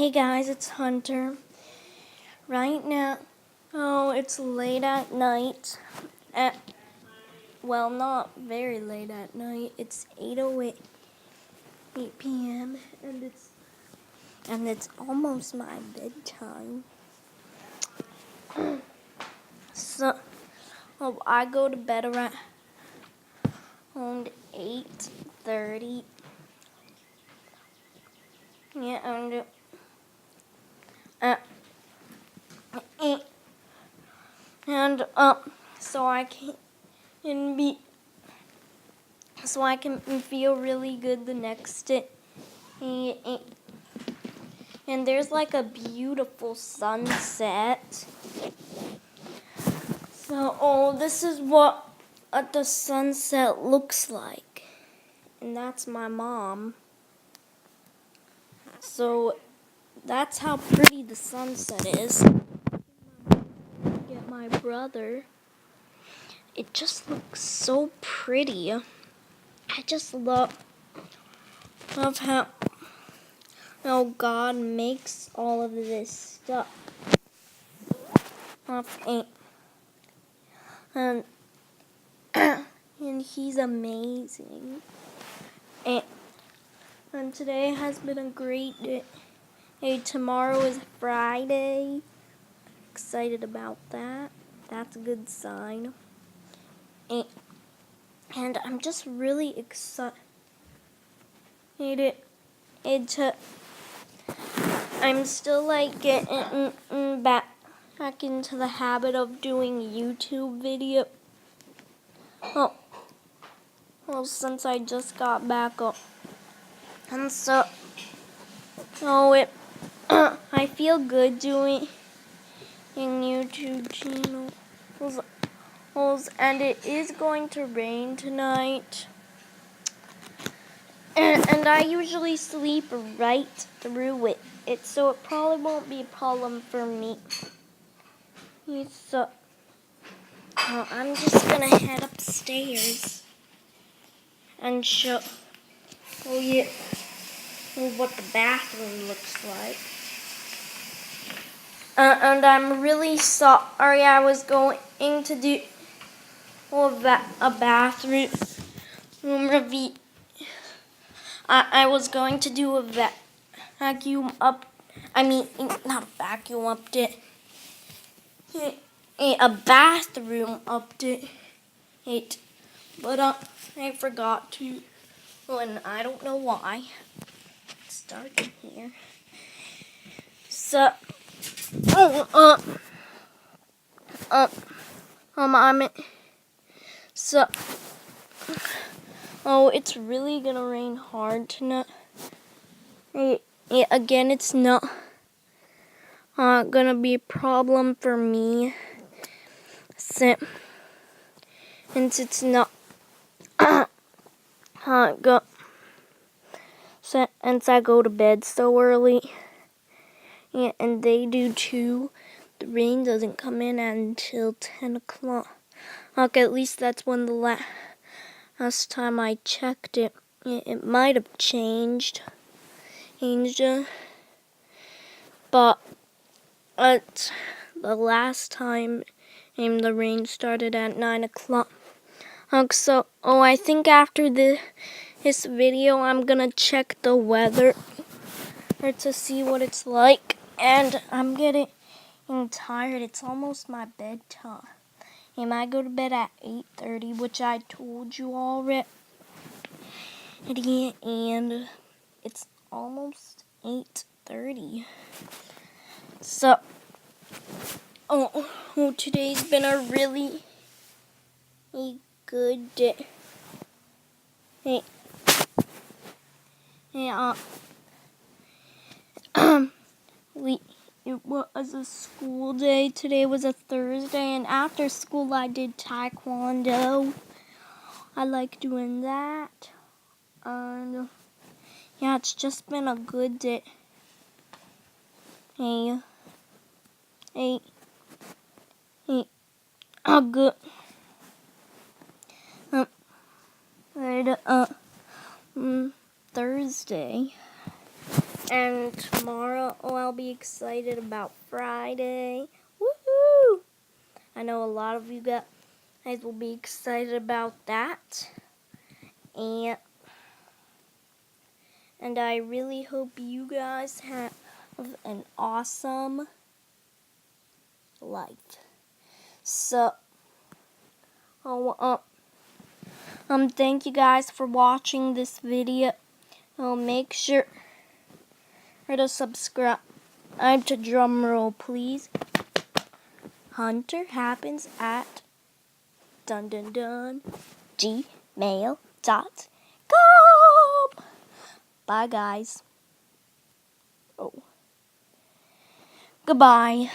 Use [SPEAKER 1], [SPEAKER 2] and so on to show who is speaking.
[SPEAKER 1] Hey guys, it's Hunter. Right now, it's late at night. Well, not very late at night. It's 8 p.m. and it's almost my bedtime. So, I go to bed around 8:30. Yeah, and so I can be so I can feel really good the next day. And there's like a beautiful sunset. So, this is what the sunset looks like. And that's my mom. So, that's how pretty the sunset is. Get my brother. It just looks so pretty. I just love how God makes all of this stuff. And and he's amazing. And today has been a great day. Tomorrow is Friday. Excited about that. That's a good sign. And I'm just really excited I'm still like getting back into the habit of doing YouTube video. Well, since I just got back up. And so, I feel good doing YouTube channels. And it is going to rain tonight. And I usually sleep right through it, so it probably won't be a problem for me. So, I'm just gonna head upstairs and show you what the bathroom looks like. And I'm really sorry I was going to do a bathroom review. I was going to do a vacuum up. I mean, not a vacuum update. A bathroom update. But I forgot to. And I don't know why. Let's start here. So, it's really gonna rain hard tonight. Again, it's not gonna be a problem for me since it's not since I go to bed so early. And they do too. The rain doesn't come in until 10 o'clock. At least that's when the last time I checked it. It might have changed. But the last time the rain started at 9 o'clock. So, I think after this video, I'm gonna check the weather to see what it's like. And I'm getting tired. It's almost my bedtime. I go to bed at 8:30, which I told you already. And it's almost 8:30. So, today's been a really good day. It was a school day. Today was a Thursday, and after school I did taekwondo. I like doing that. And it's just been a good day. A good Thursday. And tomorrow, I'll be excited about Friday. Woohoo! I know a lot of you guys will be excited about that. And I really hope you guys have an awesome life. So, thank you guys for watching this video. Make sure to subscribe to Drumroll, please. Hunter happens at gmail.com. Bye, guys. Goodbye.